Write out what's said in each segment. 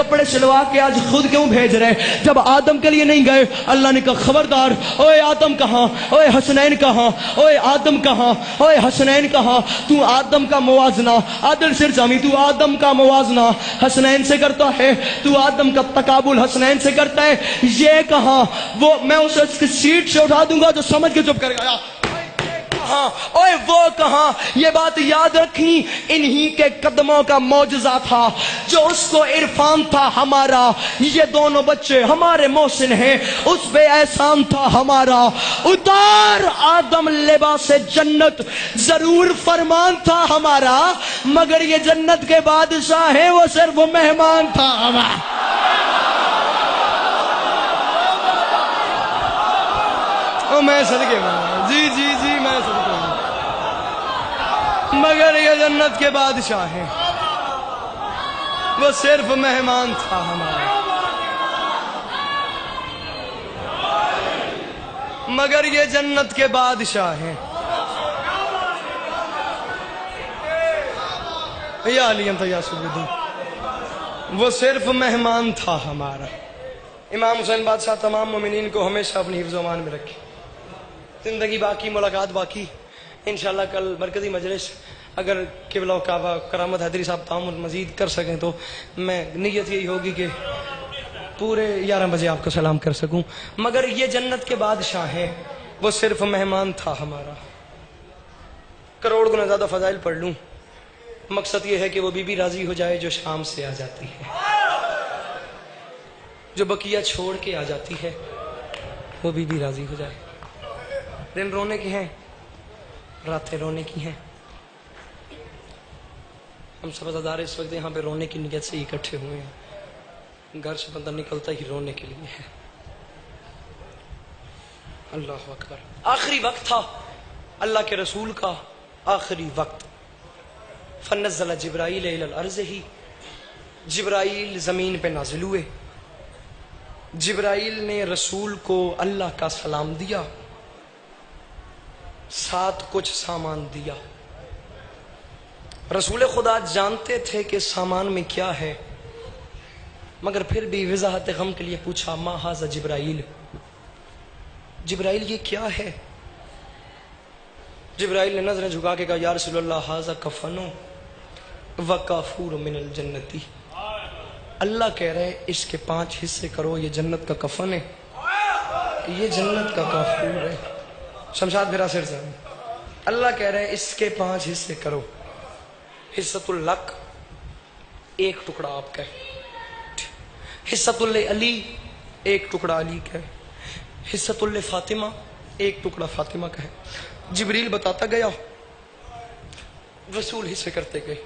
کپڑے سلوا کے آج خود کیوں بھیج رہے؟ جب آدم کے لیے نہیں گئے اللہ نے کہا خبردار، اوے آدم کہاں، اوے حسنین کہاں، اوے آدم کہاں، اوے حسنین کہاں؟ تو آدم کا موازنہ عادل سرجامی، تو آدم کا موازنہ حسنین سے کرتا ہے، تو آدم کا تقابل حسنین سے کرتا ہے، یہ کہاں؟ وہ میں اسے اس کی سیٹ سے اٹھا دوں گا جو سمجھ کے چپ کر گیا۔ اوے وہ کہاں؟ یہ بات یاد رکھیں، انہی کے قدموں کا معجزہ تھا جو اس کو عرفان تھا ہمارا، یہ دونوں بچے ہمارے محسن ہیں، اس پہ احسان تھا ہمارا، اتار آدم لباس جنت، ضرور فرمان تھا ہمارا، مگر یہ جنت کے بادشاہ ہیں، وہ صرف مہمان تھا ہمارا۔ میں صدقے میں جی جی جی میں صدقے میں، مگر یہ جنت کے بادشاہ ہیں، وہ صرف مہمان تھا ہمارا، مگر یہ جنت کے بادشاہ ہیں۔ یا علی انت یا سیدی، وہ صرف مہمان تھا ہمارا۔ امام حسین بادشاہ تمام مومنین کو ہمیشہ اپنی حفظ و امان میں رکھے۔ زندگی باقی، ملاقات باقی، انشاءاللہ کل مرکزی مجلس اگر قبلہ و کعبہ کرامت حیدری صاحب تعامل مزید کر سکیں تو میں نیت یہی ہوگی کہ پورے 11 بجے آپ کو سلام کر سکوں، مگر یہ جنت کے بادشاہ ہیں، وہ صرف مہمان تھا ہمارا۔ کروڑ گنا زیادہ فضائل پڑھ لوں، مقصد یہ ہے کہ وہ بی بی راضی ہو جائے جو شام سے آ جاتی ہے، جو بقیہ چھوڑ کے آ جاتی ہے، وہ بی بی راضی ہو جائے۔ دن رونے کی ہیں، راتیں رونے کی ہیں، ہم سب عزادار اس وقت یہاں پہ رونے کی نیت سے اکٹھے ہوئے ہیں، گھر سے بندہ نکلتا ہی رونے کے لیے ہے۔ اللہ اکبر، آخری وقت تھا اللہ کے رسول کا، آخری وقت۔ فنزل جبرائیل الی الارض، ہی جبرائیل زمین پہ نازل ہوئے، جبرائیل نے رسول کو اللہ کا سلام دیا، ساتھ کچھ سامان دیا۔ رسول خدا جانتے تھے کہ سامان میں کیا ہے، مگر پھر بھی وضاحت غم کے لیے پوچھا ما ھذا جبرائیل، جبرائیل یہ کیا ہے؟ جبرائیل نے نظریں جھکا کے کہا یا رسول اللہ ھذا کفن و کافور من الجنتی، اللہ کہہ رہے اس کے 5 حصے کرو، یہ جنت کا کفن ہے، یہ جنت کا کافور ہے۔ شمشاد میرا سر سے اللہ کہہ رہے ہیں اس کے 5 حصے کرو، حصۃ الحق ایک ٹکڑا آپ کا ہے، حصۃ علی ایک ٹکڑا علی کا ہے، حصۃ فاطمہ ایک ٹکڑا فاطمہ کا ہے۔ جبریل بتاتا گیا، رسول حصے کرتے گئے۔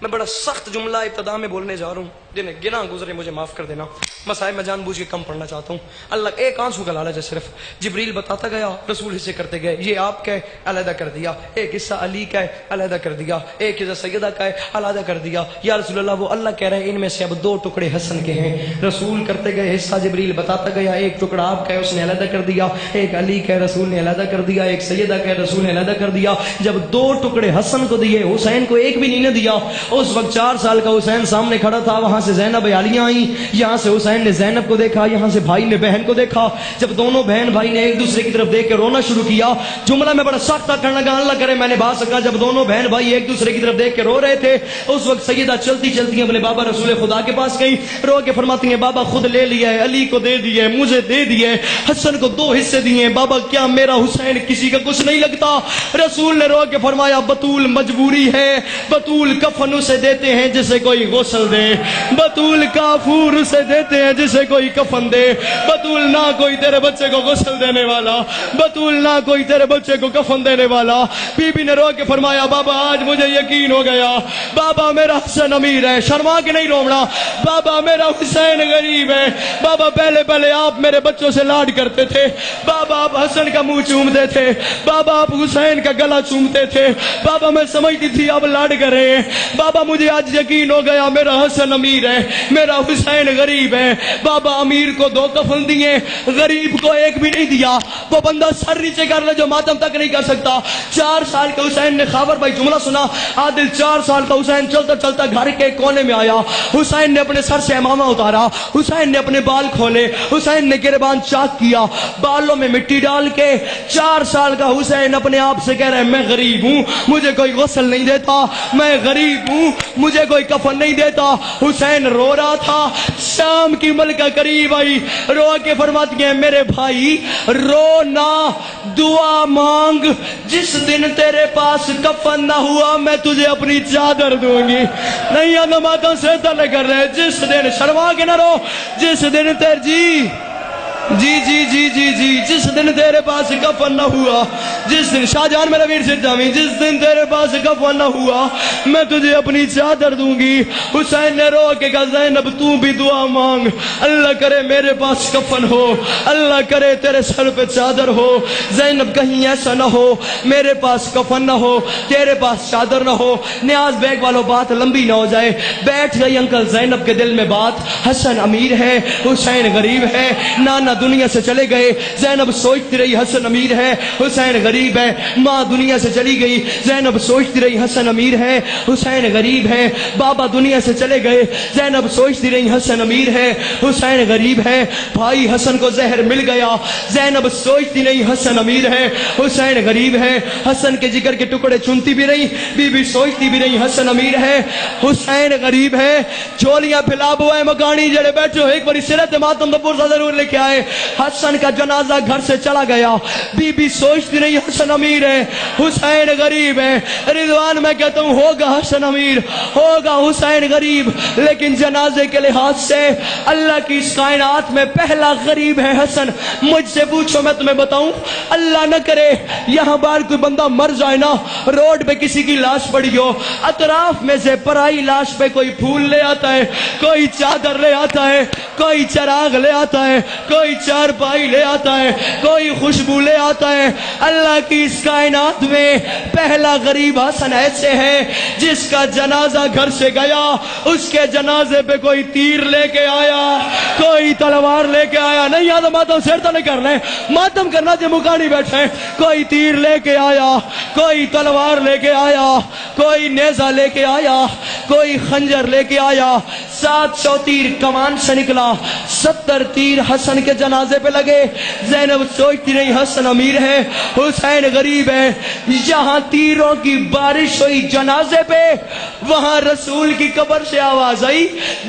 میں بڑا سخت جملہ ابتدا میں بولنے جا رہا ہوں، جنہیں گنا گزرے مجھے معاف کر دینا، مسائل میں جان بوجھ کے کم پڑھنا چاہتا ہوں، اللہ ایک آنسو کا لالچ ہے صرف۔ جبریل بتاتا گیا، رسول حصے کرتے گئے، یہ آپ کا ہے علیحدہ کر دیا، ایک حصہ علی کا ہے علیحدہ کر دیا، ایک حصہ سیدہ کا ہے علیحدہ کر دیا۔ یا رسول اللہ وہ اللہ کہہ رہے ہیں ان میں سے اب 2 ٹکڑے حسن کے ہیں، رسول کرتے گئے حصہ، جبریل بتاتا گیا ایک ٹکڑا آپ کا ہے، اس نے علیحدہ کر دیا، ایک علی کا ہے، رسول نے علیحدہ کر دیا، ایک سیدہ کا ہے، رسول نے علیحدہ کر دیا۔ جب 2 ٹکڑے حسن کو دیے، حسین کو ایک بھی نہیں دیا، اس وقت 4 سال کا حسین سامنے کھڑا تھا، وہاں سے زینب عالیہ آئیں، یہاں سے حسین نے زینب کو دیکھا، یہاں سے بھائی نے بہن کو دیکھا۔ جب دونوں بہن بھائی نے ایک دوسرے کی طرف دیکھ کے رونا شروع کیا، جملہ میں بڑا سخت کرنے لگا، اللہ کرے میں نے بات سکا، جب دونوں بہن بھائی ایک دوسرے کی طرف دیکھ کے رو رہے تھے، اس وقت سیدہ چلتی چلتی اپنے بابا رسول خدا کے پاس گئی، رو کے فرماتی ہیں بابا خود لے لیا ہے، علی کو دے دیا ہے، مجھے دے دیا ہے، حسن کو 2 حصے دیے ہیں، بابا کیا میرا حسین کسی کا کچھ نہیں لگتا؟ رسول نے رو کے فرمایا بطول مجبوری ہے، بطول کفن اسے دیتے ہیں جسے کوئی غسل دے، بطول کافور اسے دیتے ہیں جسے کوئی کفن دے، بطول نہ کوئی تیرے بچے کو غسل دینے والا، بطول نہ کوئی تیرے بچے کو کفن دینے والا۔ بی بی نے رو کے فرمایا بابا آج مجھے یقین ہو گیا، بابا میرا حسن امیر ہے، شرما کے نہیں رونا، بابا میرا حسین غریب ہے، بابا پہلے پہلے آپ میرے بچوں سے لاڈ کرتے تھے، بابا آپ حسن کا منہ چومتے تھے، بابا آپ حسین کا گلا چومتے تھے، بابا میں سمجھتی تھی اب لاڈ کریں، بابا مجھے آج یقین ہو گیا میرا حسن امیر امیر ہے، میرا حسین غریب ہے۔ بابا امیر کو 2 کفن دیے، غریب کو 1 بھی نہیں دیا۔ وہ بندہ سر نیچے کر لے جو ماتم تک نہیں کر سکتا۔ 4 سال کے حسین نے خاور بھائی جملہ سنا، عادل 4 سال کا حسین چلتا چلتا گھر کے کونے میں آیا، حسین نے اپنے سر سے امامہ اتارا، حسین نے اپنے بال کھولے، حسین نے گریبان چاک کیا، بالوں میں مٹی ڈال کے 4 سال کا حسین اپنے آپ سے کہہ رہا ہے میں غریب ہوں، مجھے کوئی غسل نہیں دیتا، میں غریب ہوں، مجھے کوئی کفن نہیں دیتا۔ حسین رو رہا تھا، شام کی ملکہ قریب آئی، رو کے فرماتی ہے میرے بھائی رو نہ، دعا مانگ، جس دن تیرے پاس کفن نہ ہوا میں تجھے اپنی چادر دوں گی۔ نہیں آدماتوں سے تلے کر رہے، جس دن شرما کے نہ رو، جس دن تیر جی جس دن تیرے پاس کفن نہ ہوا، جس دن شاہ جان میرا ویر سے جامی، جس دن تیرے پاس کفن نہ ہوا میں تجھے اپنی چادر دوں گی۔ حسین نے رو کے کہا زینب تو بھی دعا مانگ، اللہ کرے میرے پاس کفن ہو، اللہ کرے تیرے سر پہ چادر ہو۔ زینب کہیں ایسا نہ ہو میرے پاس کفن نہ ہو، تیرے پاس چادر نہ ہو، نیاز بیگ والوں بات لمبی نہ ہو جائے۔ بیٹھ گئی انکل زینب کے دل میں بات، حسن امیر ہے، حسین غریب ہے، نانا دنیا سے چلے گئے، زینب سوچتی رہی حسن امیر ہے، حسین غریب ہے، ماں دنیا سے چلی گئی، زینب سوچتی رہی حسن امیر ہے، حسین غریب ہے، بابا دنیا سے چلے گئے، زینب سوچتی رہی حسن امیر ہے، حسین غریب ہے، بھائی حسن کو زہر مل گیا، زینب سوچتی رہی حسن امیر ہے، حسین غریب ہے، حسن کے جگر کے ٹکڑے چنتی بھی رہی، بی بی سوچتی بھی رہی حسن امیر ہے، حسین غریب ہے۔ چولیاں پھیلا بوائے مکانی جڑے بیٹھے ہو ایک بڑی سیرت ماتم دا پرسہ ضرور لے کے آئے۔ حسن کا جنازہ گھر سے چلا گیا، بی بی سوچتی نہیں حسن امیر ہے، حسین غریب ہے۔ رضوان میں کہتا ہوں ہوگا حسن امیر، ہوگا حسین غریب، لیکن جنازے کے لحاظ سے اللہ کی اس کائنات میں پہلا غریب ہے حسن۔ مجھ سے پوچھو میں تمہیں بتاؤں، اللہ نہ کرے یہاں بار کوئی بندہ مر جائے نا، روڈ پہ کسی کی لاش پڑی ہو، اطراف میں سے پرائی لاش پہ کوئی پھول لے آتا ہے، کوئی چادر لے آتا ہے، کوئی چراغ لے آتا ہے، کوئی چارپائی لے آتا ہے، کوئی خوشبو لے آتا ہے۔ اللہ کی اس کائنات میں پہلا غریب حسن ایسے ہے جس کا جنازہ گھر سے گیا، اس کے جنازے پہ کوئی تیر لے کے آیا، کوئی تلوار لے کے آیا، نہیں یاد ماتم سیرتا نہیں کرنا ہے، ماتم کرنا جو مکانی بیٹھے، کوئی تیر لے کے آیا، کوئی تلوار لے کے آیا، کوئی نیزہ لے کے آیا، کوئی خنجر لے کے آیا۔ 700 تیر کمان سے نکلا، 70 تیر حسن کے جنازے پہ لگے۔ زینب سوچتی رہی حسن امیر ہے، حسین غریب ہے۔ جہاں تیروں کی بارش ہوئی جنازے پہ، وہاں رسول کی قبر سے آواز آئی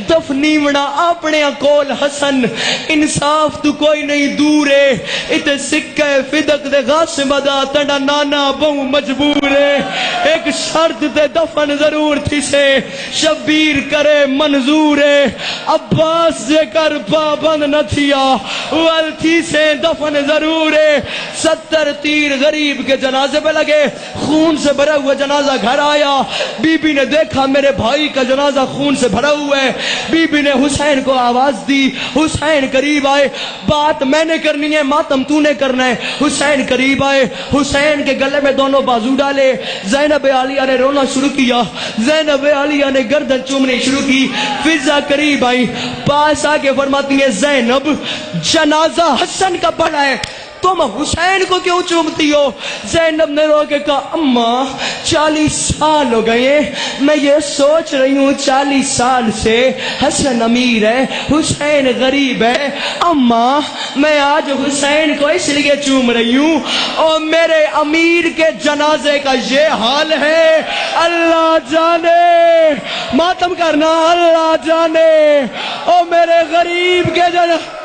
دفنیونا اپنے کول حسن، انصاف تو کوئی نہیں دور ہے، اتے سکے فدق دے غاسم ادا تڑا نانا بہو مجبور ہے۔ ایک شرط تے دفن ضرور تھی سے، شبیر کرے منظور ہے، عباس جے کر پابند نہ تھیا، ول تھی سے دفن ضرور ہے۔ 70 تیر غریب کے جنازے پہ لگے، خون سے بھرا ہوا جنازہ گھر آیا۔ بی بی نے دیکھا میرے بھائی کا جنازہ خون سے بھرا ہوا ہے، بی بی نے حسین کو آواز دی، حسین قریب آئے، بات میں نے کرنی ہے ماتم تو نے کرنا ہے۔ حسین قریب آئے، حسین کے گلے میں دونوں بازو ڈالے، زینب عالیہ نے رونا شروع کیا، زینب عالیہ نے گردن چومنی شروع کی۔ فضا قریب آئی، پاس آ کے فرماتی ہے زینب جنازہ حسن کا پڑا ہے، تم حسین کو کیوں چومتی ہو؟ زینب نے رو کے کہا اماں 40 سال ہو گئے، میں یہ سوچ رہی ہوں 40 سال سے حسن امیر ہے، حسین غریب ہے، اماں میں آج حسین کو اس لیے چوم رہی ہوں اور میرے امیر کے جنازے کا یہ حال ہے، اللہ جانے، ماتم کرنا اللہ جانے، اور میرے غریب کے جنازے